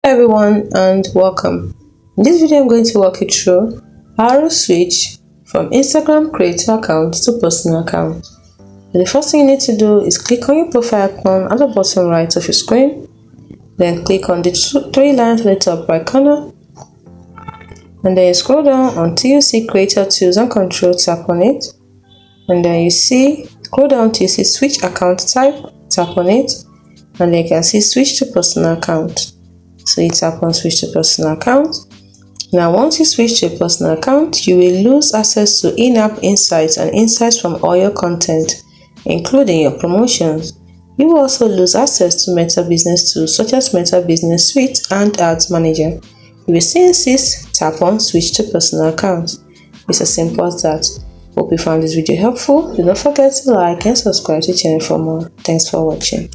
Hello everyone and welcome. In this video I'm going to walk you through how to switch from Instagram creator account to personal account. The first thing you need to do is click on your profile icon at the bottom right of your screen, then click on the three lines at the top right corner, and then you scroll down until you see creator tools and control. Tap on it, and then scroll down till you see switch account type. Tap on it, and then you can see switch to personal account. So you tap on switch to personal account. Now once you switch to a personal account, you will lose access to in-app insights and insights from all your content, including your promotions. You will also lose access to Meta Business tools such as Meta Business Suite and Ads Manager. If you still insist, tap on switch to personal account. It's as simple as that. Hope you found this video helpful. Do not forget to like and subscribe to the channel for more. Thanks for watching.